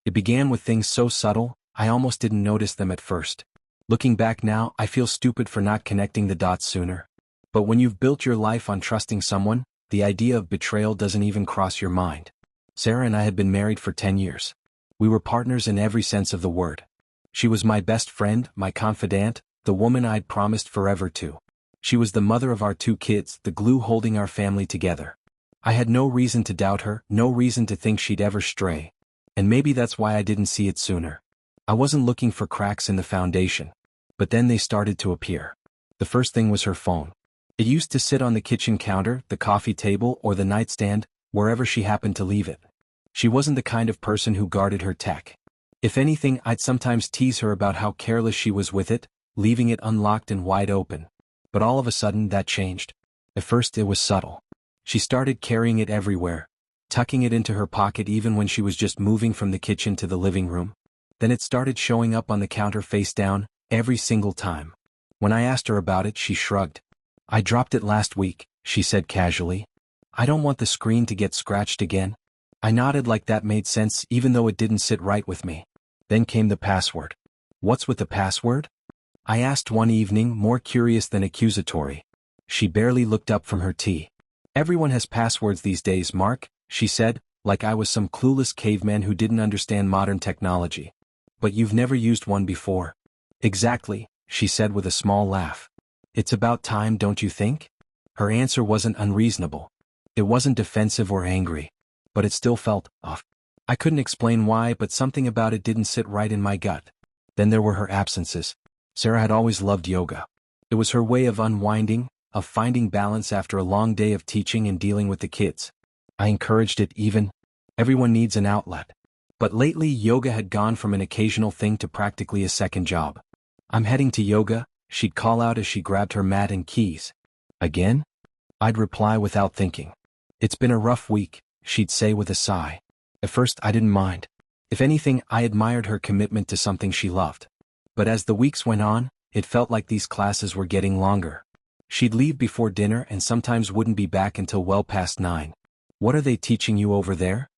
It began with things so subtle, I almost didn't notice them at first. Looking back now, I feel stupid for not connecting the dots sooner. But when you've built your life on trusting someone, the idea of betrayal doesn't even cross your mind. Sarah and I had been married for 10 years. We were partners in every sense of the word. She was my best friend, my confidant, the woman I'd promised forever to. She was the mother of our 2 kids, the glue holding our family together. I had no reason to doubt her, no reason to think she'd ever stray. And maybe that's why I didn't see it sooner. I wasn't looking for cracks in the foundation. But then they started to appear. The first thing was her phone. It used to sit on the kitchen counter, the coffee table, or the nightstand, wherever she happened to leave it. She wasn't the kind of person who guarded her tech. If anything, I'd sometimes tease her about how careless she was with it, leaving it unlocked and wide open. But all of a sudden that changed. At first it was subtle. She started carrying it everywhere, tucking it into her pocket even when she was just moving from the kitchen to the living room. Then it started showing up on the counter face down, every single time. When I asked her about it, she shrugged. "I dropped it last week," she said casually. "I don't want the screen to get scratched again." I nodded like that made sense even though it didn't sit right with me. Then came the password. "What's with the password?" I asked one evening, more curious than accusatory. She barely looked up from her tea. "Everyone has passwords these days, Mark," she said, like I was some clueless caveman who didn't understand modern technology. "But you've never used one before." "Exactly," she said with a small laugh. "It's about time, don't you think?" Her answer wasn't unreasonable. It wasn't defensive or angry. But it still felt off. I couldn't explain why, but something about it didn't sit right in my gut. Then there were her absences. Sarah had always loved yoga. It was her way of unwinding, of finding balance after a long day of teaching and dealing with the kids. I encouraged it even. Everyone needs an outlet. But lately yoga had gone from an occasional thing to practically a second job. "I'm heading to yoga," she'd call out as she grabbed her mat and keys. "Again?" I'd reply without thinking. "It's been a rough week," she'd say with a sigh. At first I didn't mind. If anything, I admired her commitment to something she loved. But as the weeks went on, it felt like these classes were getting longer. She'd leave before dinner and sometimes wouldn't be back until well past 9. "What are they teaching you over there?"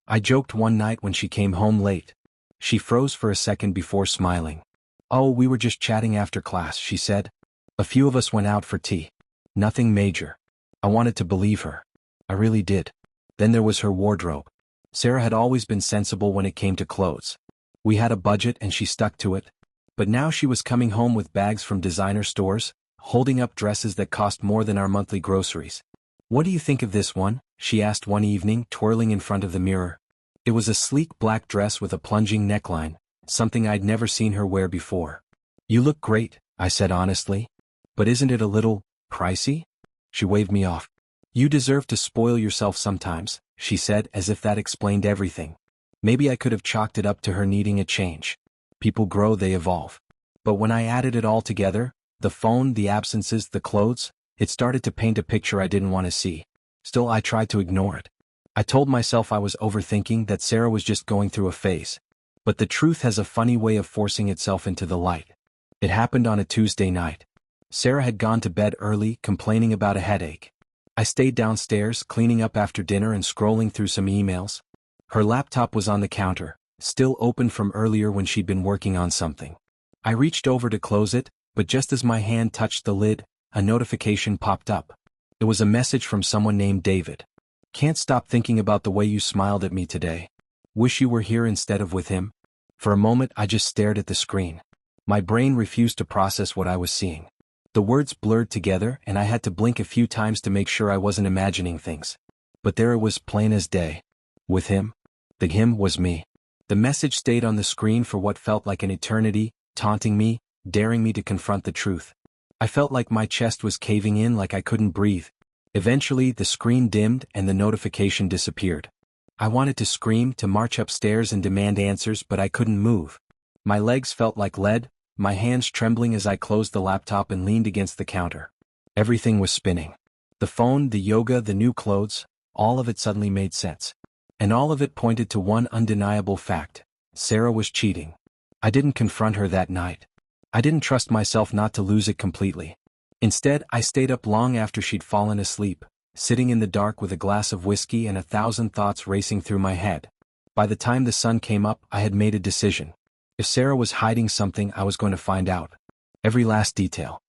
I joked one night when she came home late. She froze for a second before smiling. "Oh, we were just chatting after class," she said. "A few of us went out for tea. Nothing major." I wanted to believe her. I really did. Then there was her wardrobe. Sarah had always been sensible when it came to clothes. We had a budget and she stuck to it. But now she was coming home with bags from designer stores, holding up dresses that cost more than our monthly groceries. "What do you think of this one?" she asked one evening, twirling in front of the mirror. It was a sleek black dress with a plunging neckline, something I'd never seen her wear before. "You look great," I said honestly. "But isn't it a little pricey?" She waved me off. "You deserve to spoil yourself sometimes," she said as if that explained everything. Maybe I could have chalked it up to her needing a change. People grow, they evolve. But when I added it all together, the phone, the absences, the clothes, it started to paint a picture I didn't want to see. Still, I tried to ignore it. I told myself I was overthinking, that Sarah was just going through a phase. But the truth has a funny way of forcing itself into the light. It happened on a Tuesday night. Sarah had gone to bed early, complaining about a headache. I stayed downstairs, cleaning up after dinner and scrolling through some emails. Her laptop was on the counter, still open from earlier when she'd been working on something. I reached over to close it, but just as my hand touched the lid, a notification popped up. It was a message from someone named David. "Can't stop thinking about the way you smiled at me today. Wish you were here instead of with him." For a moment I just stared at the screen. My brain refused to process what I was seeing. The words blurred together and I had to blink a few times to make sure I wasn't imagining things. But there it was, plain as day. With him. The him was me. The message stayed on the screen for what felt like an eternity, taunting me, daring me to confront the truth. I felt like my chest was caving in, like I couldn't breathe. Eventually the screen dimmed and the notification disappeared. I wanted to scream, to march upstairs and demand answers, but I couldn't move. My legs felt like lead, my hands trembling as I closed the laptop and leaned against the counter. Everything was spinning. The phone, the yoga, the new clothes, all of it suddenly made sense. And all of it pointed to one undeniable fact. Sarah was cheating. I didn't confront her that night. I didn't trust myself not to lose it completely. Instead, I stayed up long after she'd fallen asleep, sitting in the dark with a glass of whiskey and 1,000 thoughts racing through my head. By the time the sun came up, I had made a decision. If Sarah was hiding something, I was going to find out. Every last detail.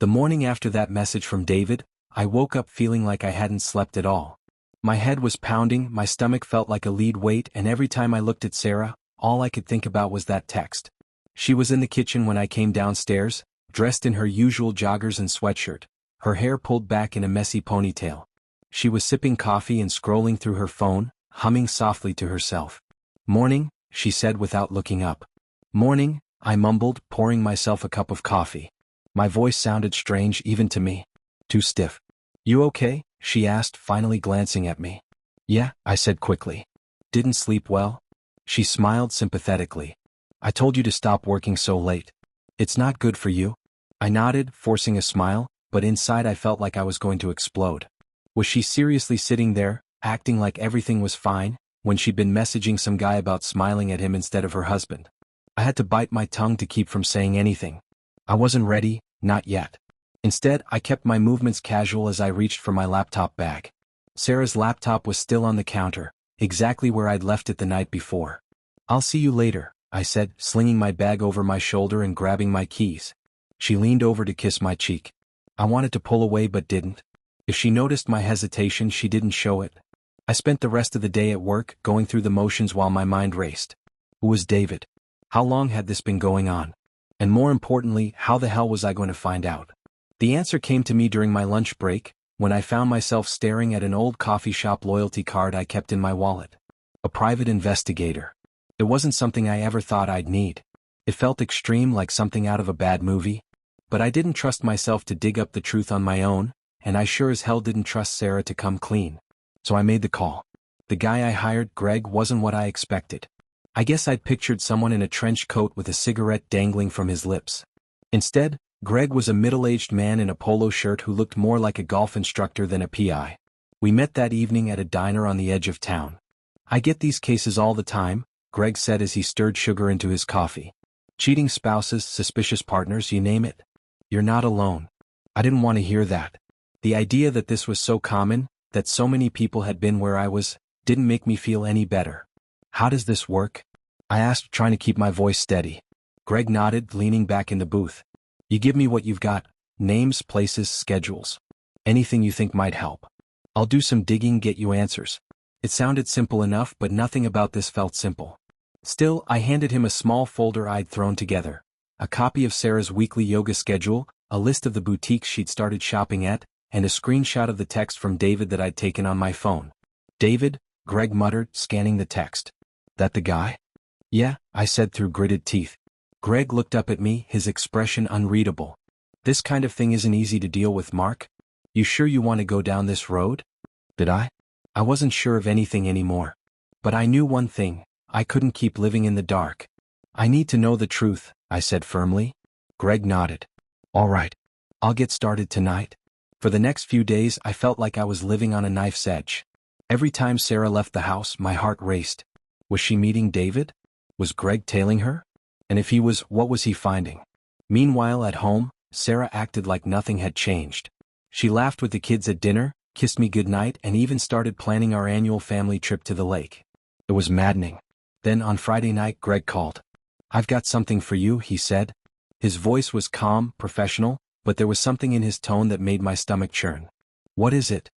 The morning after that message from David, I woke up feeling like I hadn't slept at all. My head was pounding, my stomach felt like a lead weight, and every time I looked at Sarah, all I could think about was that text. She was in the kitchen when I came downstairs, dressed in her usual joggers and sweatshirt, her hair pulled back in a messy ponytail. She was sipping coffee and scrolling through her phone, humming softly to herself. "Morning," she said without looking up. "Morning," I mumbled, pouring myself a cup of coffee. My voice sounded strange even to me. Too stiff. "You okay?" she asked, finally glancing at me. "Yeah," I said quickly. "Didn't sleep well?" She smiled sympathetically. "I told you to stop working so late. It's not good for you." I nodded, forcing a smile, but inside I felt like I was going to explode. Was she seriously sitting there, acting like everything was fine, when she'd been messaging some guy about smiling at him instead of her husband? I had to bite my tongue to keep from saying anything. I wasn't ready, not yet. Instead, I kept my movements casual as I reached for my laptop bag. Sarah's laptop was still on the counter, exactly where I'd left it the night before. "I'll see you later," I said, slinging my bag over my shoulder and grabbing my keys. She leaned over to kiss my cheek. I wanted to pull away but didn't. If she noticed my hesitation, she didn't show it. I spent the rest of the day at work, going through the motions while my mind raced. Who was David? How long had this been going on? And more importantly, how the hell was I going to find out? The answer came to me during my lunch break, when I found myself staring at an old coffee shop loyalty card I kept in my wallet. A private investigator. It wasn't something I ever thought I'd need. It felt extreme, like something out of a bad movie. But I didn't trust myself to dig up the truth on my own, and I sure as hell didn't trust Sarah to come clean. So I made the call. The guy I hired, Greg, wasn't what I expected. I guess I'd pictured someone in a trench coat with a cigarette dangling from his lips. Instead, Greg was a middle-aged man in a polo shirt who looked more like a golf instructor than a PI. We met that evening at a diner on the edge of town. "I get these cases all the time," Greg said as he stirred sugar into his coffee. "Cheating spouses, suspicious partners, you name it. You're not alone." I didn't want to hear that. The idea that this was so common, that so many people had been where I was, didn't make me feel any better. "How does this work?" I asked, trying to keep my voice steady. Greg nodded, leaning back in the booth. "You give me what you've got: names, places, schedules. Anything you think might help. I'll do some digging, get you answers." It sounded simple enough, but nothing about this felt simple. Still, I handed him a small folder I'd thrown together. A copy of Sarah's weekly yoga schedule, a list of the boutiques she'd started shopping at, and a screenshot of the text from David that I'd taken on my phone. "David," Greg muttered, scanning the text. "That the guy?" "Yeah," I said through gritted teeth. Greg looked up at me, his expression unreadable. "This kind of thing isn't easy to deal with, Mark. You sure you want to go down this road?" Did I? I wasn't sure of anything anymore. But I knew one thing: I couldn't keep living in the dark. "I need to know the truth," I said firmly. Greg nodded. "All right. I'll get started tonight." For the next few days, I felt like I was living on a knife's edge. Every time Sarah left the house, my heart raced. Was she meeting David? Was Greg tailing her? And if he was, what was he finding? Meanwhile, at home, Sarah acted like nothing had changed. She laughed with the kids at dinner, kissed me goodnight, and even started planning our annual family trip to the lake. It was maddening. Then on Friday night, Greg called. "I've got something for you," he said. His voice was calm, professional, but there was something in his tone that made my stomach churn. "What is it?"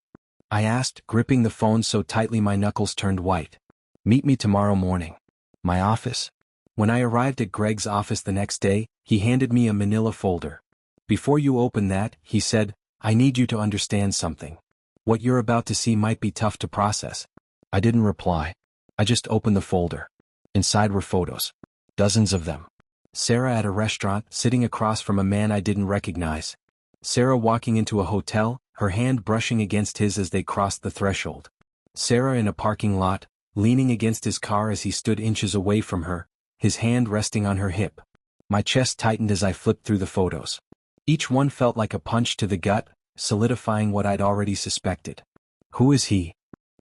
I asked, gripping the phone so tightly my knuckles turned white. "Meet me tomorrow morning." My office? When I arrived at Greg's office the next day, he handed me a manila folder. "Before you open that," he said, "I need you to understand something. What you're about to see might be tough to process." I didn't reply. I just opened the folder. Inside were photos. Dozens of them. Sarah at a restaurant, sitting across from a man I didn't recognize. Sarah walking into a hotel, her hand brushing against his as they crossed the threshold. Sarah in a parking lot, leaning against his car as he stood inches away from her, his hand resting on her hip. My chest tightened as I flipped through the photos. Each one felt like a punch to the gut, solidifying what I'd already suspected. "Who is he?"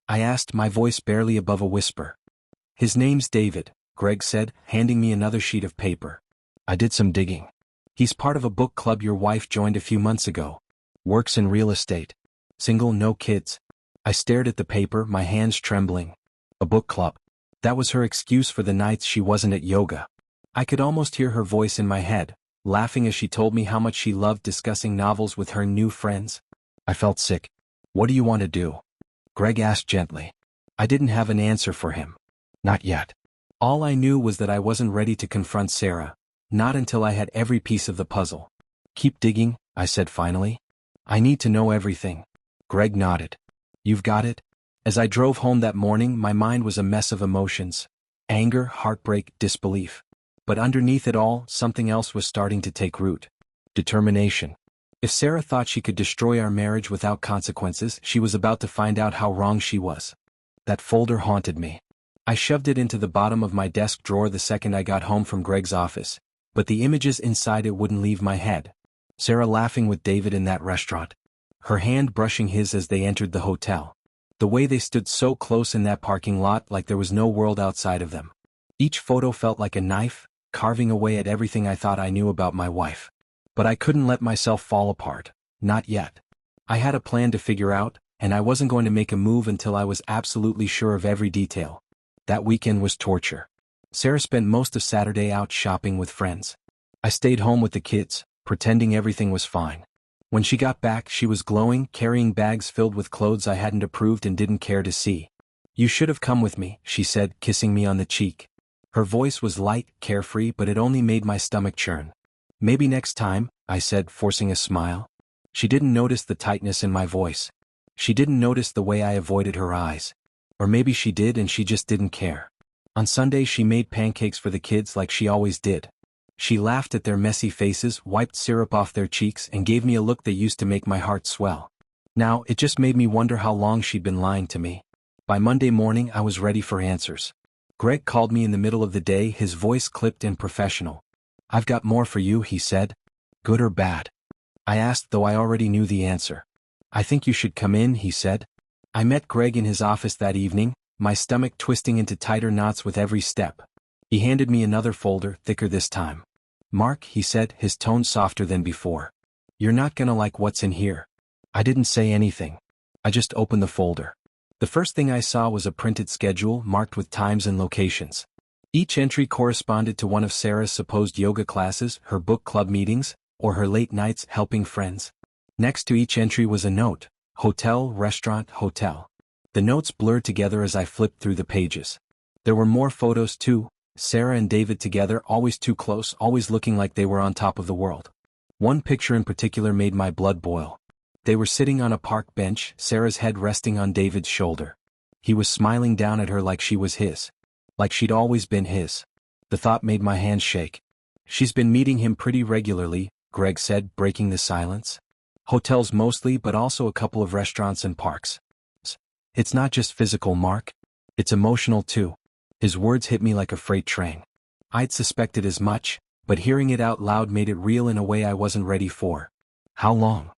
I asked, my voice barely above a whisper. "His name's David," Greg said, handing me another sheet of paper. I did some digging. "He's part of a book club your wife joined a few months ago. Works in real estate. Single, no kids." I stared at the paper, my hands trembling. A book club. That was her excuse for the nights she wasn't at yoga. I could almost hear her voice in my head, laughing as she told me how much she loved discussing novels with her new friends. I felt sick. "What do you want to do?" Greg asked gently. I didn't have an answer for him. Not yet. All I knew was that I wasn't ready to confront Sarah, not until I had every piece of the puzzle. "Keep digging," I said finally. "I need to know everything." Greg nodded. "You've got it?" As I drove home that morning, my mind was a mess of emotions. Anger, heartbreak, disbelief. But underneath it all, something else was starting to take root. Determination. If Sarah thought she could destroy our marriage without consequences, she was about to find out how wrong she was. That folder haunted me. I shoved it into the bottom of my desk drawer the second I got home from Greg's office, but the images inside it wouldn't leave my head. Sarah laughing with David in that restaurant. Her hand brushing his as they entered the hotel. The way they stood so close in that parking lot, like there was no world outside of them. Each photo felt like a knife, carving away at everything I thought I knew about my wife. But I couldn't let myself fall apart. Not yet. I had a plan to figure out, and I wasn't going to make a move until I was absolutely sure of every detail. That weekend was torture. Sarah spent most of Saturday out shopping with friends. I stayed home with the kids, pretending everything was fine. When she got back, she was glowing, carrying bags filled with clothes I hadn't approved and didn't care to see. "You should have come with me," she said, kissing me on the cheek. Her voice was light, carefree, but it only made my stomach churn. "Maybe next time," I said, forcing a smile. She didn't notice the tightness in my voice. She didn't notice the way I avoided her eyes. Or maybe she did and she just didn't care. On Sunday she made pancakes for the kids like she always did. She laughed at their messy faces, wiped syrup off their cheeks, and gave me a look that used to make my heart swell. Now, it just made me wonder how long she'd been lying to me. By Monday morning I was ready for answers. Greg called me in the middle of the day, his voice clipped and professional. "I've got more for you," he said. "Good or bad?" I asked, though I already knew the answer. "I think you should come in," he said. I met Greg in his office that evening, my stomach twisting into tighter knots with every step. He handed me another folder, thicker this time. "Mark," he said, his tone softer than before. "You're not gonna like what's in here." I didn't say anything. I just opened the folder. The first thing I saw was a printed schedule marked with times and locations. Each entry corresponded to one of Sarah's supposed yoga classes, her book club meetings, or her late nights helping friends. Next to each entry was a note: hotel, restaurant, hotel. The notes blurred together as I flipped through the pages. There were more photos too, Sarah and David together, always too close, always looking like they were on top of the world. One picture in particular made my blood boil. They were sitting on a park bench, Sarah's head resting on David's shoulder. He was smiling down at her like she was his. Like she'd always been his. The thought made my hands shake. "She's been meeting him pretty regularly," Greg said, breaking the silence. "Hotels mostly, but also a couple of restaurants and parks. It's not just physical, Mark. It's emotional too." His words hit me like a freight train. I'd suspected as much, but hearing it out loud made it real in a way I wasn't ready for. "How long?"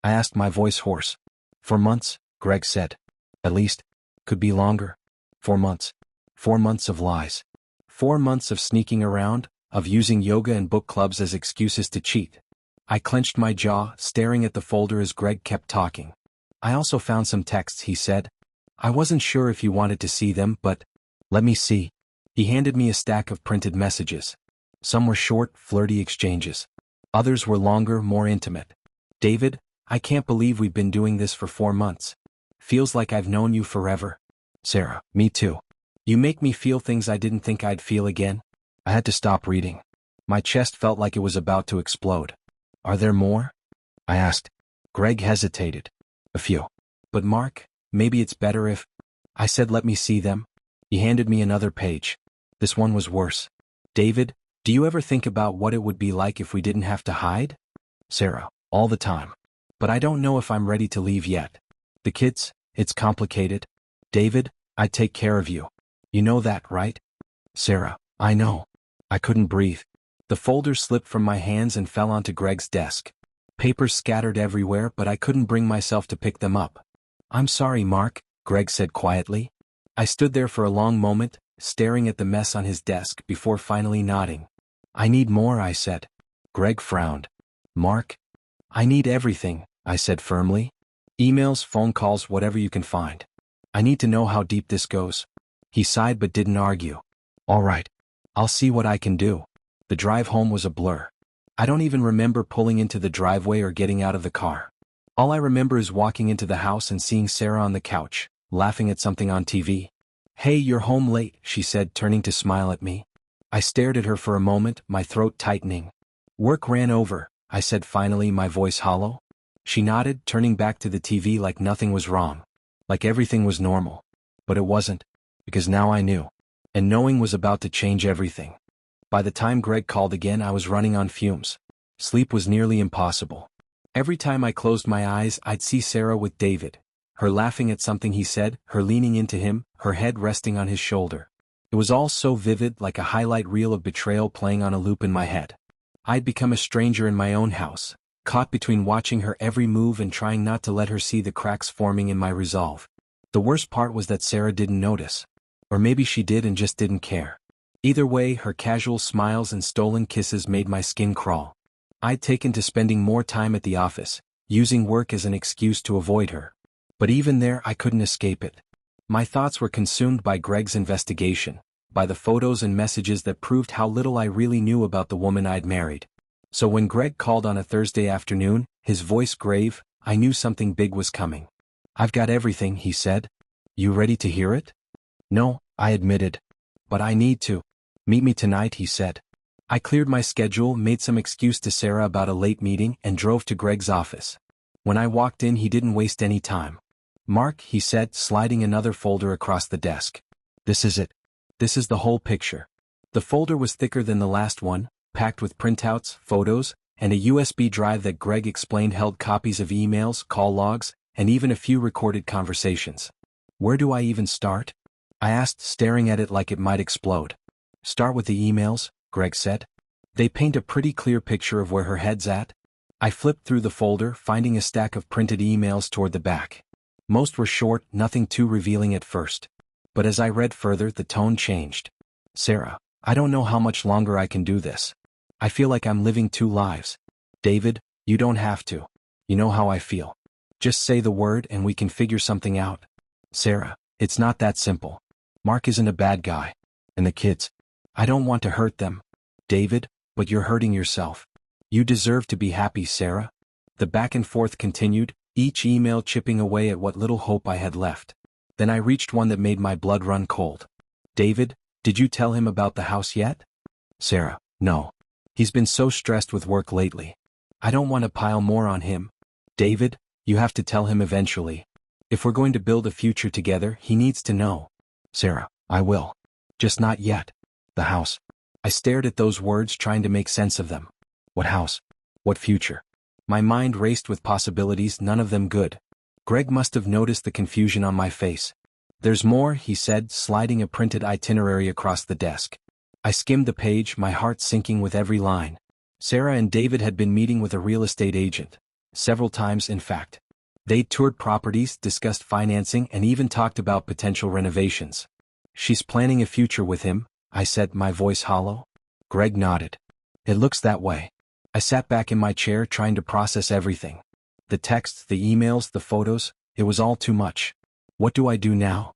I asked, my voice hoarse. "For months," Greg said. "At least. Could be longer. 4 months. 4 months of lies. 4 months of sneaking around, of using yoga and book clubs as excuses to cheat." I clenched my jaw, staring at the folder as Greg kept talking. "I also found some texts," he said. "I wasn't sure if you wanted to see them, but—" "Let me see." He handed me a stack of printed messages. Some were short, flirty exchanges. Others were longer, more intimate. "David, I can't believe we've been doing this for 4 months. Feels like I've known you forever." "Sarah, me too. You make me feel things I didn't think I'd feel again." I had to stop reading. My chest felt like it was about to explode. "Are there more?" I asked. Greg hesitated. "A few. But Mark, maybe it's better if—" I said, "Let me see them." He handed me another page. This one was worse. "David, do you ever think about what it would be like if we didn't have to hide?" "Sarah, all the time. But I don't know if I'm ready to leave yet. The kids, it's complicated. David, I'd take care of you. You know that, right?" "Sarah, I know." I couldn't breathe. The folder slipped from my hands and fell onto Greg's desk. Papers scattered everywhere, but I couldn't bring myself to pick them up. "I'm sorry, Mark," Greg said quietly. I stood there for a long moment, staring at the mess on his desk before finally nodding. "I need more," I said. Greg frowned. "Mark?" "I need everything," I said firmly. "Emails, phone calls, whatever you can find. I need to know how deep this goes." He sighed but didn't argue. All right. I'll see what I can do. The drive home was a blur. I don't even remember pulling into the driveway or getting out of the car. All I remember is walking into the house and seeing Sarah on the couch, laughing at something on TV. Hey, you're home late, she said, turning to smile at me. I stared at her for a moment, my throat tightening. Work ran over, I said finally, my voice hollow. She nodded, turning back to the TV like nothing was wrong. Like everything was normal. But it wasn't. Because now I knew. And knowing was about to change everything. By the time Greg called again, I was running on fumes. Sleep was nearly impossible. Every time I closed my eyes, I'd see Sarah with David. Her laughing at something he said, her leaning into him, her head resting on his shoulder. It was all so vivid, like a highlight reel of betrayal playing on a loop in my head. I'd become a stranger in my own house, caught between watching her every move and trying not to let her see the cracks forming in my resolve. The worst part was that Sarah didn't notice. Or maybe she did and just didn't care. Either way, her casual smiles and stolen kisses made my skin crawl. I'd taken to spending more time at the office, using work as an excuse to avoid her. But even there, I couldn't escape it. My thoughts were consumed by Greg's investigation, by the photos and messages that proved how little I really knew about the woman I'd married. So when Greg called on a Thursday afternoon, his voice grave, I knew something big was coming. I've got everything, he said. You ready to hear it? No, I admitted. But I need to. Meet me tonight, he said. I cleared my schedule, made some excuse to Sarah about a late meeting, and drove to Greg's office. When I walked in, he didn't waste any time. Mark, he said, sliding another folder across the desk. This is it. This is the whole picture. The folder was thicker than the last one, packed with printouts, photos, and a USB drive that Greg explained held copies of emails, call logs, and even a few recorded conversations. Where do I even start? I asked, staring at it like it might explode. Start with the emails, Greg said. They paint a pretty clear picture of where her head's at. I flipped through the folder, finding a stack of printed emails toward the back. Most were short, nothing too revealing at first. But as I read further, the tone changed. Sarah, I don't know how much longer I can do this. I feel like I'm living two lives. David, you don't have to. You know how I feel. Just say the word and we can figure something out. Sarah, it's not that simple. Mark isn't a bad guy. And the kids. I don't want to hurt them. David, but you're hurting yourself. You deserve to be happy, Sarah. The back and forth continued, each email chipping away at what little hope I had left. Then I reached one that made my blood run cold. David, did you tell him about the house yet? Sarah, no. He's been so stressed with work lately. I don't want to pile more on him. David, you have to tell him eventually. If we're going to build a future together, he needs to know. Sarah, I will. Just not yet. The house. I stared at those words, trying to make sense of them. What house? What future? My mind raced with possibilities, none of them good. Greg must have noticed the confusion on my face. There's more, he said, sliding a printed itinerary across the desk. I skimmed the page, my heart sinking with every line. Sarah and David had been meeting with a real estate agent. Several times, in fact. They'd toured properties, discussed financing, and even talked about potential renovations. She's planning a future with him, I said, my voice hollow. Greg nodded. It looks that way. I sat back in my chair, trying to process everything. The texts, the emails, the photos, it was all too much. What do I do now?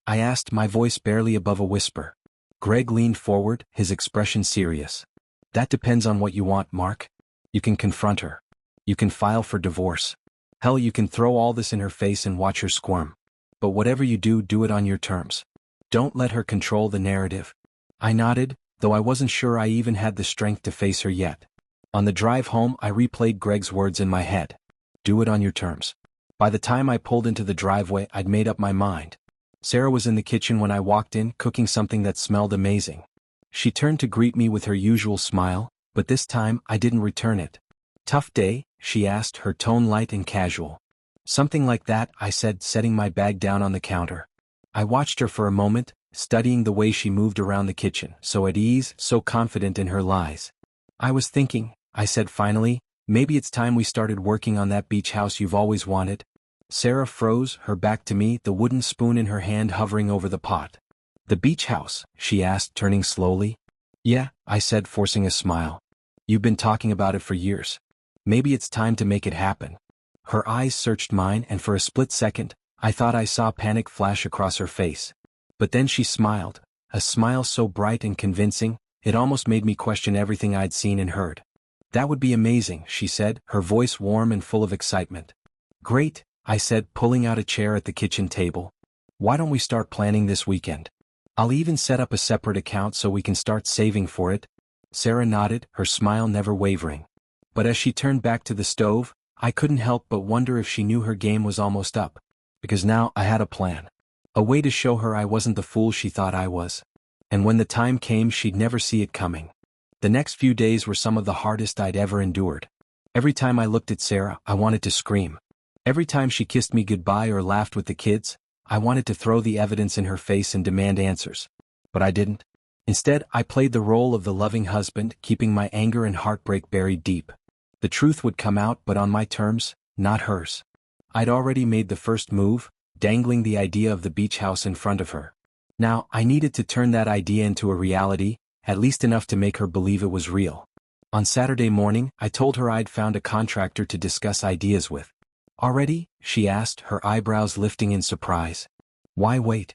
I asked, my voice barely above a whisper. Greg leaned forward, his expression serious. That depends on what you want, Mark. You can confront her. You can file for divorce. Hell, you can throw all this in her face and watch her squirm. But whatever you do, do it on your terms. Don't let her control the narrative. I nodded, though I wasn't sure I even had the strength to face her yet. On the drive home, I replayed Greg's words in my head. Do it on your terms. By the time I pulled into the driveway, I'd made up my mind. Sarah was in the kitchen when I walked in, cooking something that smelled amazing. She turned to greet me with her usual smile, but this time I didn't return it. Tough day? She asked, her tone light and casual. Something like that, I said, setting my bag down on the counter. I watched her for a moment, studying the way she moved around the kitchen, so at ease, so confident in her lies. I was thinking, I said finally, maybe it's time we started working on that beach house you've always wanted. Sarah froze, her back to me, the wooden spoon in her hand hovering over the pot. The beach house? She asked, turning slowly. Yeah, I said, forcing a smile. You've been talking about it for years. Maybe it's time to make it happen. Her eyes searched mine, and for a split second, I thought I saw panic flash across her face. But then she smiled, a smile so bright and convincing, it almost made me question everything I'd seen and heard. "That would be amazing," she said, her voice warm and full of excitement. "Great," I said, pulling out a chair at the kitchen table. "Why don't we start planning this weekend? I'll even set up a separate account so we can start saving for it." Sarah nodded, her smile never wavering. But as she turned back to the stove, I couldn't help but wonder if she knew her game was almost up. Because now I had a plan. A way to show her I wasn't the fool she thought I was. And when the time came, she'd never see it coming. The next few days were some of the hardest I'd ever endured. Every time I looked at Sarah, I wanted to scream. Every time she kissed me goodbye or laughed with the kids, I wanted to throw the evidence in her face and demand answers. But I didn't. Instead, I played the role of the loving husband, keeping my anger and heartbreak buried deep. The truth would come out, but on my terms, not hers. I'd already made the first move, dangling the idea of the beach house in front of her. Now, I needed to turn that idea into a reality, at least enough to make her believe it was real. On Saturday morning, I told her I'd found a contractor to discuss ideas with. "Already?" she asked, her eyebrows lifting in surprise. "Why wait?"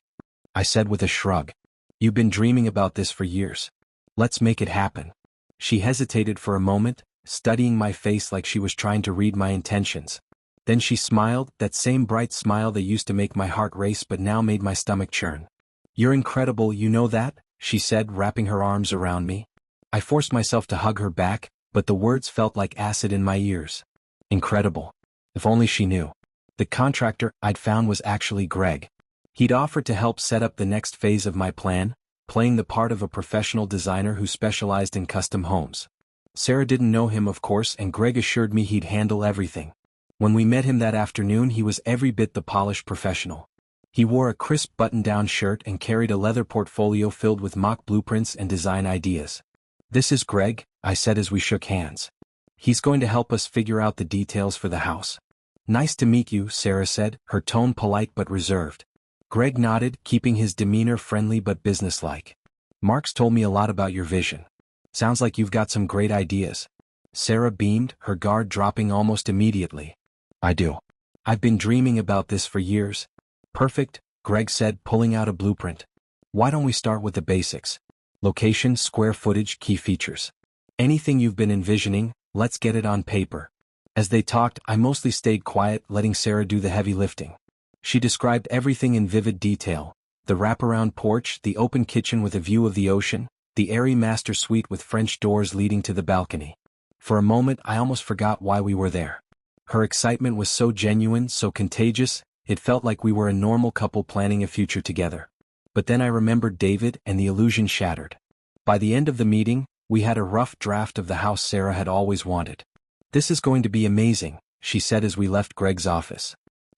I said with a shrug. "You've been dreaming about this for years. Let's make it happen." She hesitated for a moment, studying my face like she was trying to read my intentions. Then she smiled, that same bright smile that used to make my heart race but now made my stomach churn. "You're incredible, you know that?" she said, wrapping her arms around me. I forced myself to hug her back, but the words felt like acid in my ears. Incredible. If only she knew. The contractor I'd found was actually Greg. He'd offered to help set up the next phase of my plan, playing the part of a professional designer who specialized in custom homes. Sarah didn't know him, of course, and Greg assured me he'd handle everything. When we met him that afternoon, he was every bit the polished professional. He wore a crisp button-down shirt and carried a leather portfolio filled with mock blueprints and design ideas. "This is Greg," I said as we shook hands. "He's going to help us figure out the details for the house." "Nice to meet you," Sarah said, her tone polite but reserved. Greg nodded, keeping his demeanor friendly but businesslike. "Mark's told me a lot about your vision. Sounds like you've got some great ideas." Sarah beamed, her guard dropping almost immediately. "I do. I've been dreaming about this for years." "Perfect," Greg said, pulling out a blueprint. "Why don't we start with the basics? Location, square footage, key features. Anything you've been envisioning, let's get it on paper." As they talked, I mostly stayed quiet, letting Sarah do the heavy lifting. She described everything in vivid detail: the wraparound porch, the open kitchen with a view of the ocean, the airy master suite with French doors leading to the balcony. For a moment, I almost forgot why we were there. Her excitement was so genuine, so contagious, it felt like we were a normal couple planning a future together. But then I remembered David, and the illusion shattered. By the end of the meeting, we had a rough draft of the house Sarah had always wanted. "This is going to be amazing," she said as we left Greg's office.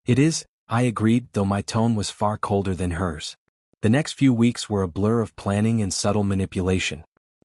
"It is," I agreed, though my tone was far colder than hers. The next few weeks were a blur of planning and subtle manipulation.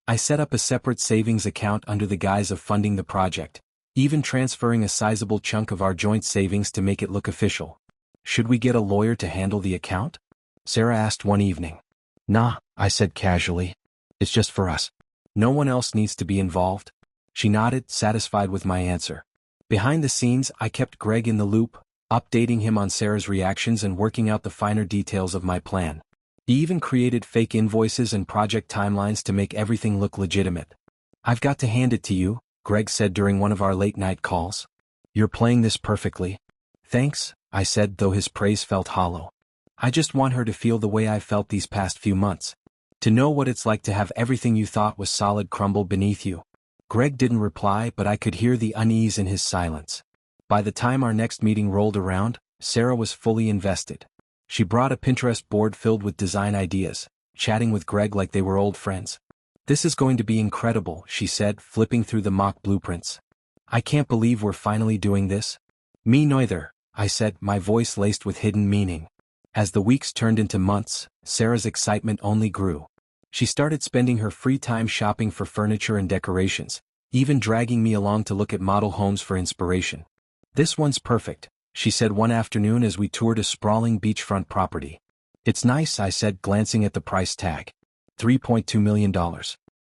I set up a separate savings account under the guise of funding the project, even transferring a sizable chunk of our joint savings to make it look official. "Should we get a lawyer to handle the account?" Sarah asked one evening. "Nah," I said casually. "It's just for us. No one else needs to be involved." She nodded, satisfied with my answer. Behind the scenes, I kept Greg in the loop, updating him on Sarah's reactions and working out the finer details of my plan. He even created fake invoices and project timelines to make everything look legitimate. "I've got to hand it to you," Greg said during one of our late-night calls. "You're playing this perfectly." "Thanks," I said, though his praise felt hollow. "I just want her to feel the way I've felt these past few months. To know what it's like to have everything you thought was solid crumble beneath you." Greg didn't reply, but I could hear the unease in his silence. By the time our next meeting rolled around, Sarah was fully invested. She brought a Pinterest board filled with design ideas, chatting with Greg like they were old friends. "This is going to be incredible," she said, flipping through the mock blueprints. "I can't believe we're finally doing this." "Me neither," I said, my voice laced with hidden meaning. As the weeks turned into months, Sarah's excitement only grew. She started spending her free time shopping for furniture and decorations, even dragging me along to look at model homes for inspiration. "This one's perfect," she said one afternoon as we toured a sprawling beachfront property. "It's nice," I said, glancing at the price tag. $3.2 million.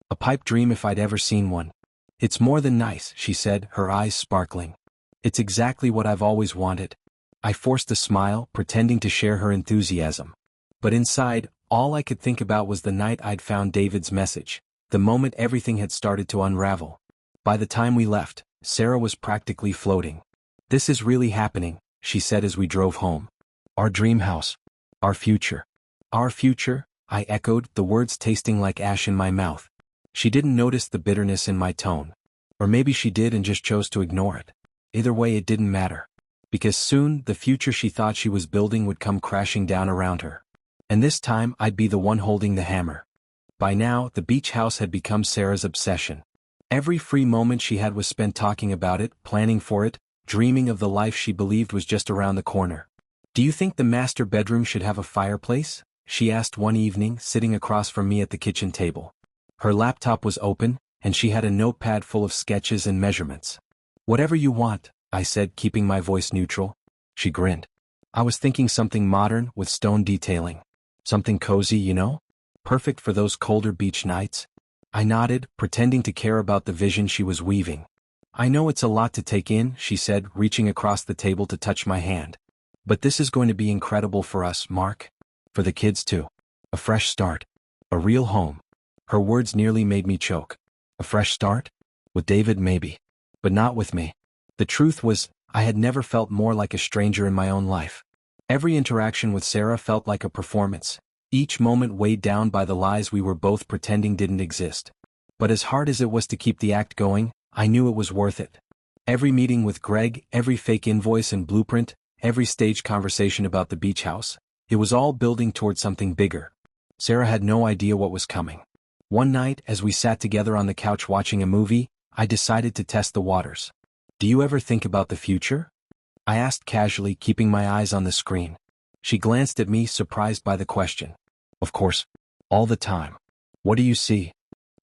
A pipe dream if I'd ever seen one. "It's more than nice," she said, her eyes sparkling. "It's exactly what I've always wanted." I forced a smile, pretending to share her enthusiasm. But inside, All I could think about was the night I'd found David's message, the moment everything had started to unravel. By the time we left, Sarah was practically floating. "This is really happening," she said as we drove home. "Our dream house. Our future." "Our future," I echoed, the words tasting like ash in my mouth. She didn't notice the bitterness in my tone. Or maybe she did and just chose to ignore it. Either way, it didn't matter. Because soon, the future she thought she was building would come crashing down around her. And this time, I'd be the one holding the hammer. By now, the beach house had become Sarah's obsession. Every free moment she had was spent talking about it, planning for it, dreaming of the life she believed was just around the corner. "Do you think the master bedroom should have a fireplace?" she asked one evening, sitting across from me at the kitchen table. Her laptop was open, and she had a notepad full of sketches and measurements. "Whatever you want," I said, keeping my voice neutral. She grinned. "I was thinking something modern with stone detailing. Something cozy, you know? Perfect for those colder beach nights." I nodded, pretending to care about the vision she was weaving. "I know it's a lot to take in," she said, reaching across the table to touch my hand. "But this is going to be incredible for us, Mark. For the kids too. A fresh start. A real home." Her words nearly made me choke. A fresh start? With David, maybe. But not with me. The truth was, I had never felt more like a stranger in my own life. Every interaction with Sarah felt like a performance, each moment weighed down by the lies we were both pretending didn't exist. But as hard as it was to keep the act going, I knew it was worth it. Every meeting with Greg, every fake invoice and blueprint, every staged conversation about the beach house, it was all building toward something bigger. Sarah had no idea what was coming. One night, as we sat together on the couch watching a movie, I decided to test the waters. "Do you ever think about the future?" I asked casually, keeping my eyes on the screen. She glanced at me, surprised by the question. "Of course. All the time." "What do you see?"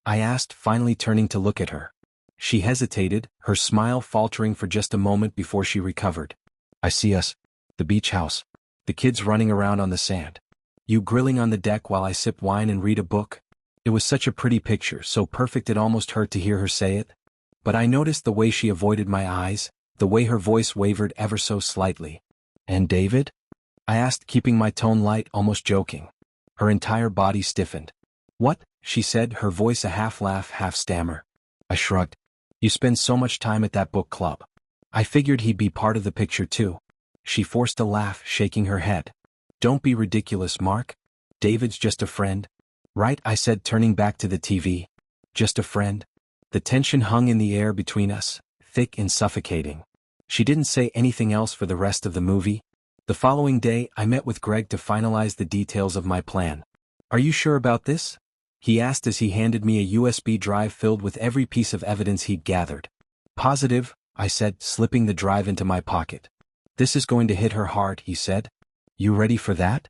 I asked, finally turning to look at her. She hesitated, her smile faltering for just a moment before she recovered. "I see us. The beach house. The kids running around on the sand. You grilling on the deck while I sip wine and read a book." It was such a pretty picture, so perfect it almost hurt to hear her say it. But I noticed the way she avoided my eyes, the way her voice wavered ever so slightly. "And David?" I asked, keeping my tone light, almost joking. Her entire body stiffened. "What?" she said, her voice a half laugh, half stammer. I shrugged. "You spend so much time at that book club. I figured he'd be part of the picture too." She forced a laugh, shaking her head. "Don't be ridiculous, Mark. David's just a friend." "Right," I said, turning back to the TV. "Just a friend?" The tension hung in the air between us, thick and suffocating. She didn't say anything else for the rest of the movie. The following day, I met with Greg to finalize the details of my plan. "Are you sure about this?" he asked as he handed me a USB drive filled with every piece of evidence he'd gathered. "Positive," I said, slipping the drive into my pocket. "This is going to hit her hard," he said. "You ready for that?"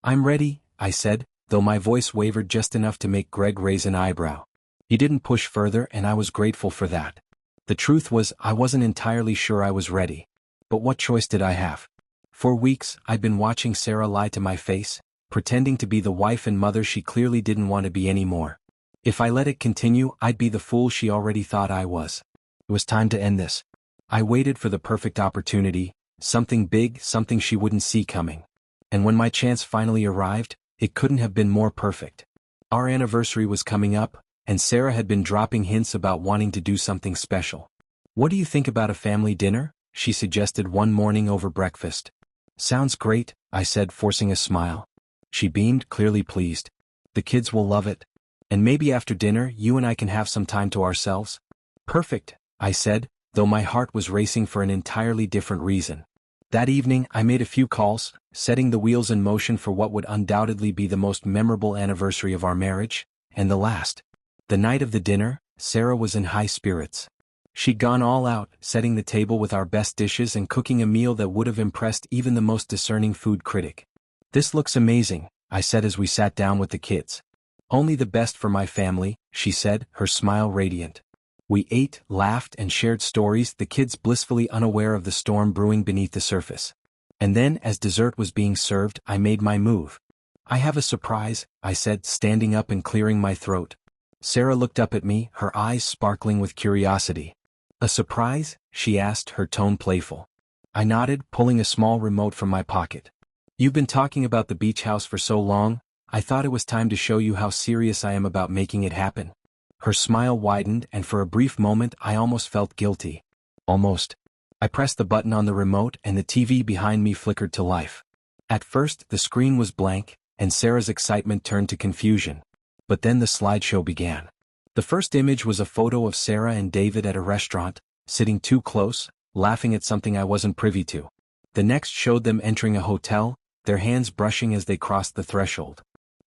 "I'm ready," I said, though my voice wavered just enough to make Greg raise an eyebrow. He didn't push further, and I was grateful for that. The truth was, I wasn't entirely sure I was ready. But what choice did I have? For weeks, I'd been watching Sarah lie to my face, pretending to be the wife and mother she clearly didn't want to be anymore. If I let it continue, I'd be the fool she already thought I was. It was time to end this. I waited for the perfect opportunity, something big, something she wouldn't see coming. And when my chance finally arrived, it couldn't have been more perfect. Our anniversary was coming up, and Sarah had been dropping hints about wanting to do something special. "What do you think about a family dinner?" she suggested one morning over breakfast. "Sounds great," I said, forcing a smile. She beamed, clearly pleased. "The kids will love it. And maybe after dinner, you and I can have some time to ourselves." "Perfect," I said, though my heart was racing for an entirely different reason. That evening, I made a few calls, setting the wheels in motion for what would undoubtedly be the most memorable anniversary of our marriage, and the last. The night of the dinner, Sarah was in high spirits. She'd gone all out, setting the table with our best dishes and cooking a meal that would have impressed even the most discerning food critic. "This looks amazing," I said as we sat down with the kids. "Only the best for my family," she said, her smile radiant. We ate, laughed, and shared stories, the kids blissfully unaware of the storm brewing beneath the surface. And then, as dessert was being served, I made my move. "I have a surprise," I said, standing up and clearing my throat. Sarah looked up at me, her eyes sparkling with curiosity. "A surprise?" she asked, her tone playful. I nodded, pulling a small remote from my pocket. "You've been talking about the beach house for so long, I thought it was time to show you how serious I am about making it happen. Her smile widened, and for a brief moment I almost felt guilty. Almost. I pressed the button on the remote and the TV behind me flickered to life. At first, the screen was blank, and Sarah's excitement turned to confusion. But then the slideshow began. The first image was a photo of Sarah and David at a restaurant, sitting too close, laughing at something I wasn't privy to. The next showed them entering a hotel, their hands brushing as they crossed the threshold.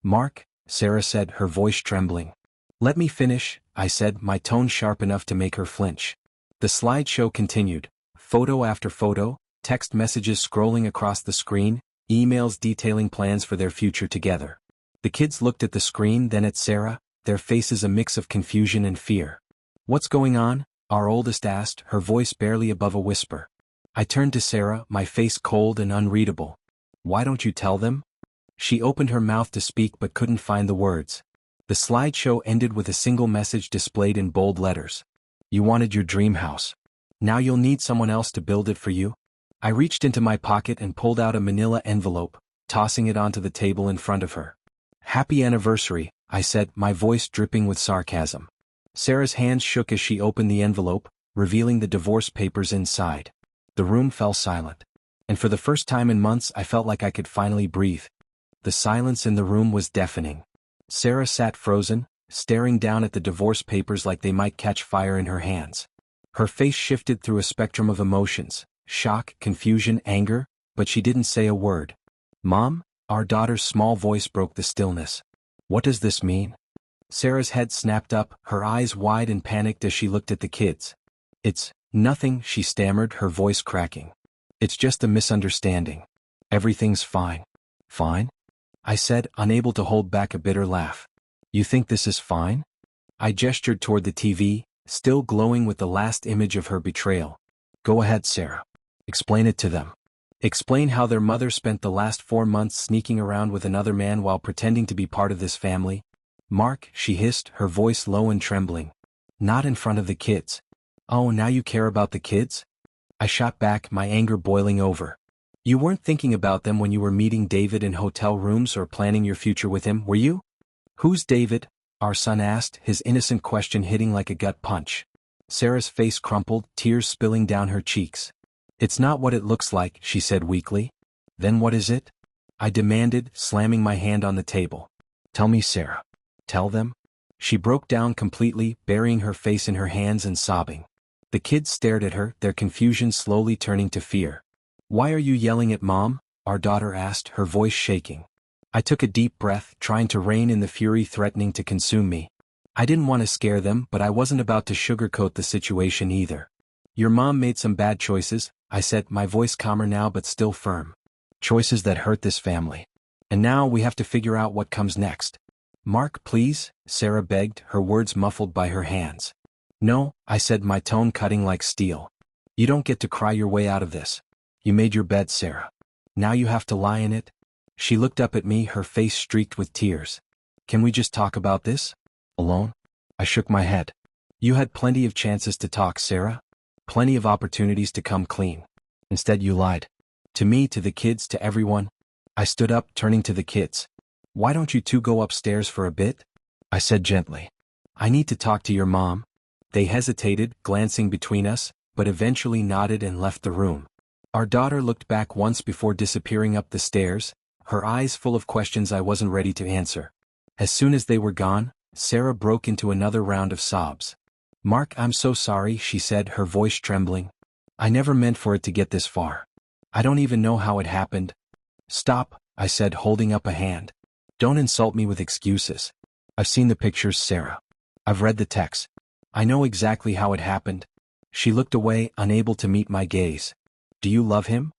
"Mark," Sarah said, her voice trembling. "Let me finish," I said, my tone sharp enough to make her flinch. The slideshow continued. Photo after photo, text messages scrolling across the screen, emails detailing plans for their future together. The kids looked at the screen, then at Sarah, their faces a mix of confusion and fear. "What's going on?" our oldest asked, her voice barely above a whisper. I turned to Sarah, my face cold and unreadable. "Why don't you tell them?" She opened her mouth to speak but couldn't find the words. The slideshow ended with a single message displayed in bold letters. "You wanted your dream house. Now you'll need someone else to build it for you." I reached into my pocket and pulled out a manila envelope, tossing it onto the table in front of her. "Happy anniversary," I said, my voice dripping with sarcasm. Sarah's hands shook as she opened the envelope, revealing the divorce papers inside. The room fell silent. And for the first time in months I felt like I could finally breathe. The silence in the room was deafening. Sarah sat frozen, staring down at the divorce papers like they might catch fire in her hands. Her face shifted through a spectrum of emotions, shock, confusion, anger, but she didn't say a word. "Mom?" Our daughter's small voice broke the stillness. "What does this mean?" Sarah's head snapped up, her eyes wide and panicked as she looked at the kids. "It's nothing," she stammered, her voice cracking. "It's just a misunderstanding. Everything's fine." "Fine?" I said, unable to hold back a bitter laugh. "You think this is fine?" I gestured toward the TV, still glowing with the last image of her betrayal. "Go ahead, Sarah. Explain it to them. Explain how their mother spent the last 4 months sneaking around with another man while pretending to be part of this family." "Mark," she hissed, her voice low and trembling. "Not in front of the kids." "Oh, now you care about the kids?" I shot back, my anger boiling over. "You weren't thinking about them when you were meeting David in hotel rooms or planning your future with him, were you?" "Who's David?" our son asked, his innocent question hitting like a gut punch. Sarah's face crumpled, tears spilling down her cheeks. "It's not what it looks like," she said weakly. "Then what is it?" I demanded, slamming my hand on the table. "Tell me, Sarah. Tell them." She broke down completely, burying her face in her hands and sobbing. The kids stared at her, their confusion slowly turning to fear. "Why are you yelling at Mom?" our daughter asked, her voice shaking. I took a deep breath, trying to rein in the fury threatening to consume me. I didn't want to scare them, but I wasn't about to sugarcoat the situation either. "Your mom made some bad choices," I said, my voice calmer now but still firm. "Choices that hurt this family. And now we have to figure out what comes next." "Mark, please," Sarah begged, her words muffled by her hands. "No," I said, my tone cutting like steel. "You don't get to cry your way out of this. You made your bed, Sarah. Now you have to lie in it." She looked up at me, her face streaked with tears. "Can we just talk about this? Alone?" I shook my head. "You had plenty of chances to talk, Sarah. Plenty of opportunities to come clean. Instead you lied. To me, to the kids, to everyone." I stood up, turning to the kids. "Why don't you two go upstairs for a bit?" I said gently. "I need to talk to your mom." They hesitated, glancing between us, but eventually nodded and left the room. Our daughter looked back once before disappearing up the stairs, her eyes full of questions I wasn't ready to answer. As soon as they were gone, Sarah broke into another round of sobs. "Mark, I'm so sorry," she said, her voice trembling. "I never meant for it to get this far. I don't even know how it happened." "Stop," I said, holding up a hand. "Don't insult me with excuses. I've seen the pictures, Sarah. I've read the text. I know exactly how it happened." She looked away, unable to meet my gaze. "Do you love him?"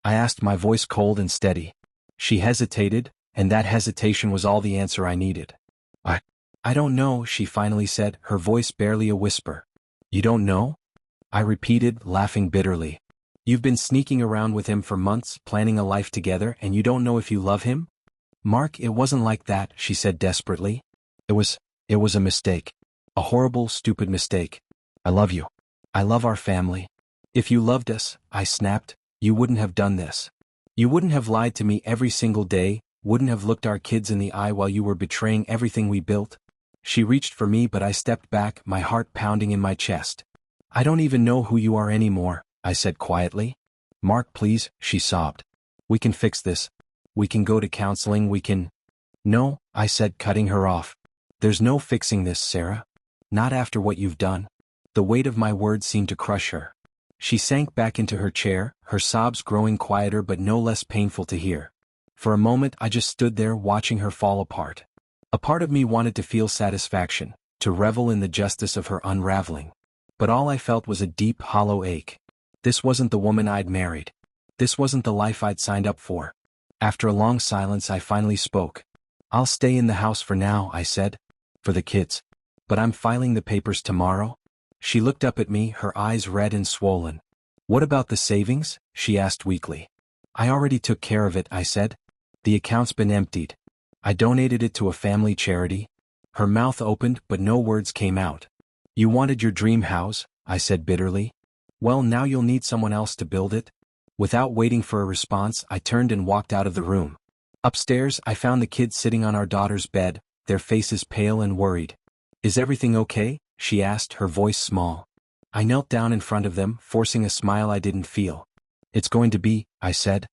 I asked, my voice cold and steady. She hesitated, and that hesitation was all the answer I needed. I don't know," she finally said, her voice barely a whisper. "You don't know?" I repeated, laughing bitterly. "You've been sneaking around with him for months, planning a life together, and you don't know if you love him?" "Mark, it wasn't like that," she said desperately. It was a mistake. A horrible, stupid mistake. I love you. I love our family. If you loved us," I snapped, "you wouldn't have done this. You wouldn't have lied to me every single day, wouldn't have looked our kids in the eye while you were betraying everything we built? She reached for me but I stepped back, my heart pounding in my chest. I don't even know who you are anymore, I said quietly. Mark, please, she sobbed. We can fix this. We can go to counseling, we can… No, I said, cutting her off. There's no fixing this, Sarah. Not after what you've done. The weight of my words seemed to crush her. She sank back into her chair, her sobs growing quieter but no less painful to hear. For a moment I just stood there watching her fall apart. A part of me wanted to feel satisfaction, to revel in the justice of her unraveling. But all I felt was a deep, hollow ache. This wasn't the woman I'd married. This wasn't the life I'd signed up for. After a long silence I finally spoke. I'll stay in the house for now, I said. For the kids. But I'm filing the papers tomorrow. She looked up at me, her eyes red and swollen. What about the savings? She asked weakly. I already took care of it, I said. The account's been emptied. I donated it to a family charity. Her mouth opened but no words came out. You wanted your dream house, I said bitterly. Well, now you'll need someone else to build it. Without waiting for a response, I turned and walked out of the room. Upstairs, I found the kids sitting on our daughter's bed, their faces pale and worried. Is everything okay? She asked, her voice small. I knelt down in front of them, forcing a smile I didn't feel. It's going to be, I said.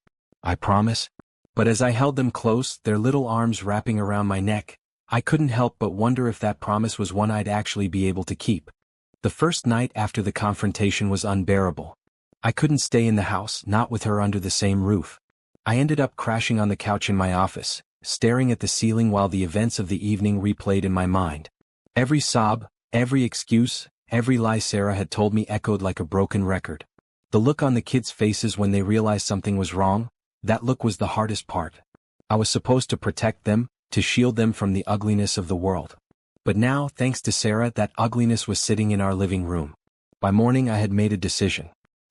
I promise. But as I held them close, their little arms wrapping around my neck, I couldn't help but wonder if that promise was one I'd actually be able to keep. The first night after the confrontation was unbearable. I couldn't stay in the house, not with her under the same roof. I ended up crashing on the couch in my office, staring at the ceiling while the events of the evening replayed in my mind. Every sob, every excuse, every lie Sarah had told me echoed like a broken record. The look on the kids' faces when they realized something was wrong, that look was the hardest part. I was supposed to protect them, to shield them from the ugliness of the world. But now, thanks to Sarah, that ugliness was sitting in our living room. By morning I had made a decision.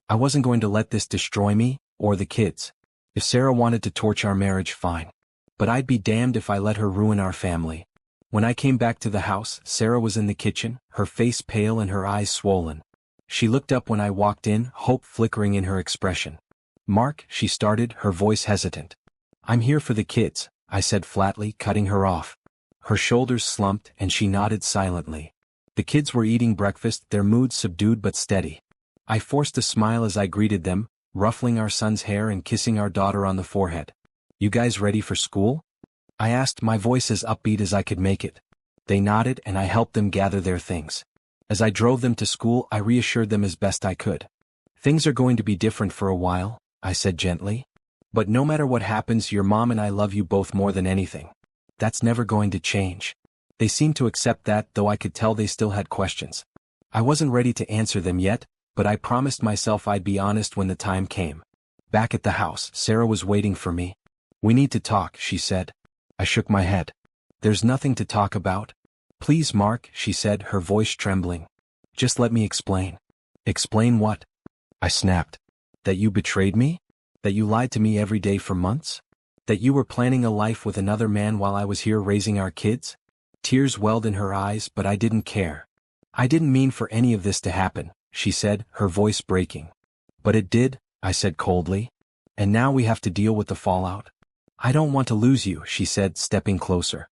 I wasn't going to let this destroy me, or the kids. If Sarah wanted to torch our marriage, fine. But I'd be damned if I let her ruin our family. When I came back to the house, Sarah was in the kitchen, her face pale and her eyes swollen. She looked up when I walked in, hope flickering in her expression. Mark, she started, her voice hesitant. I'm here for the kids, I said flatly, cutting her off. Her shoulders slumped and she nodded silently. The kids were eating breakfast, their moods subdued but steady. I forced a smile as I greeted them, ruffling our son's hair and kissing our daughter on the forehead. You guys ready for school? I asked, my voice as upbeat as I could make it. They nodded and I helped them gather their things. As I drove them to school, I reassured them as best I could. Things are going to be different for a while, I said gently. But no matter what happens, your mom and I love you both more than anything. That's never going to change. They seemed to accept that, though I could tell they still had questions. I wasn't ready to answer them yet, but I promised myself I'd be honest when the time came. Back at the house, Sarah was waiting for me. We need to talk, she said. I shook my head. There's nothing to talk about. Please, Mark, she said, her voice trembling. Just let me explain. Explain what? I snapped. That you betrayed me? That you lied to me every day for months? That you were planning a life with another man while I was here raising our kids? Tears welled in her eyes, but I didn't care. I didn't mean for any of this to happen, she said, her voice breaking. But it did, I said coldly. And now we have to deal with the fallout. I don't want to lose you, she said, stepping closer.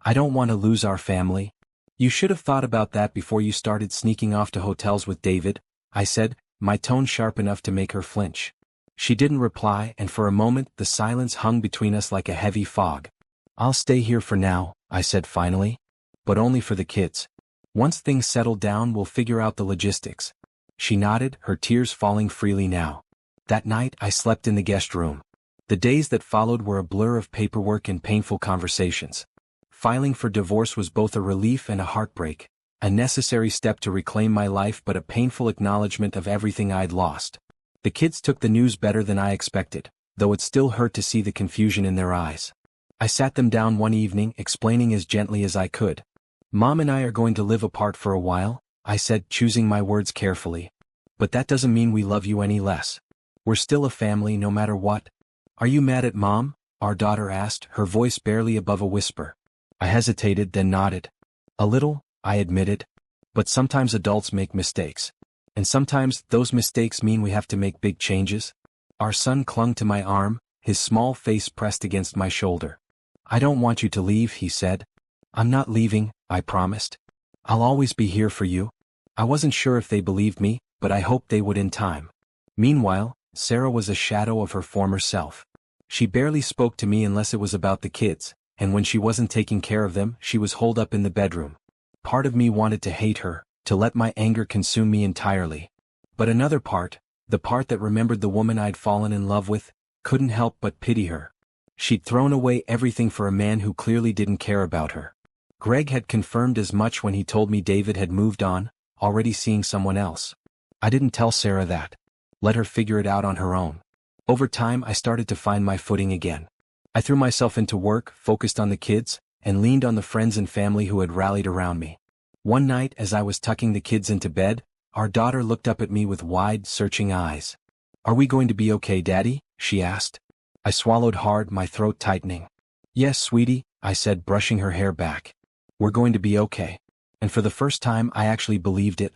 I don't want to lose our family. You should have thought about that before you started sneaking off to hotels with David, I said, my tone sharp enough to make her flinch. She didn't reply, and for a moment the silence hung between us like a heavy fog. I'll stay here for now, I said finally. But only for the kids. Once things settle down, we'll figure out the logistics. She nodded, her tears falling freely now. That night I slept in the guest room. The days that followed were a blur of paperwork and painful conversations. Filing for divorce was both a relief and a heartbreak, a necessary step to reclaim my life but a painful acknowledgement of everything I'd lost. The kids took the news better than I expected, though it still hurt to see the confusion in their eyes. I sat them down one evening, explaining as gently as I could. Mom and I are going to live apart for a while, I said, choosing my words carefully. But that doesn't mean we love you any less. We're still a family no matter what. Are you mad at Mom? Our daughter asked, her voice barely above a whisper. I hesitated, then nodded. A little, I admitted. But sometimes adults make mistakes. And sometimes those mistakes mean we have to make big changes. Our son clung to my arm, his small face pressed against my shoulder. I don't want you to leave, he said. I'm not leaving, I promised. I'll always be here for you. I wasn't sure if they believed me, but I hoped they would in time. Meanwhile, Sarah was a shadow of her former self. She barely spoke to me unless it was about the kids, and when she wasn't taking care of them, she was holed up in the bedroom. Part of me wanted to hate her, to let my anger consume me entirely. But another part, the part that remembered the woman I'd fallen in love with, couldn't help but pity her. She'd thrown away everything for a man who clearly didn't care about her. Greg had confirmed as much when he told me David had moved on, already seeing someone else. I didn't tell Sarah that. Let her figure it out on her own. Over time I started to find my footing again. I threw myself into work, focused on the kids, and leaned on the friends and family who had rallied around me. One night as I was tucking the kids into bed, our daughter looked up at me with wide, searching eyes. "Are we going to be okay, Daddy?" she asked. I swallowed hard, my throat tightening. "Yes, sweetie," I said, brushing her hair back. "We're going to be okay." And for the first time I actually believed it.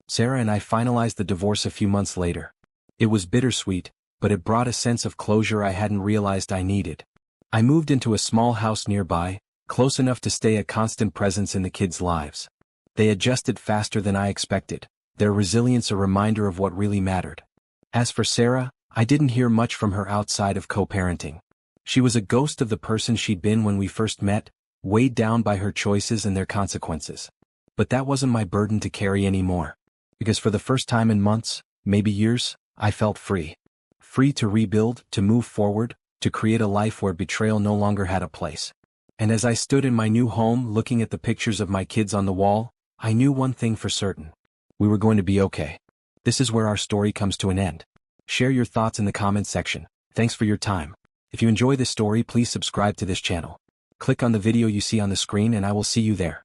Sarah and I finalized the divorce a few months later. It was bittersweet, but it brought a sense of closure I hadn't realized I needed. I moved into a small house nearby, close enough to stay a constant presence in the kids' lives. They adjusted faster than I expected, their resilience a reminder of what really mattered. As for Sarah, I didn't hear much from her outside of co-parenting. She was a ghost of the person she'd been when we first met, weighed down by her choices and their consequences. But that wasn't my burden to carry anymore. Because for the first time in months, maybe years, I felt free. Free to rebuild, to move forward, to create a life where betrayal no longer had a place. And as I stood in my new home looking at the pictures of my kids on the wall, I knew one thing for certain. We were going to be okay. This is where our story comes to an end. Share your thoughts in the comments section. Thanks for your time. If you enjoy this story, please subscribe to this channel. Click on the video you see on the screen and I will see you there.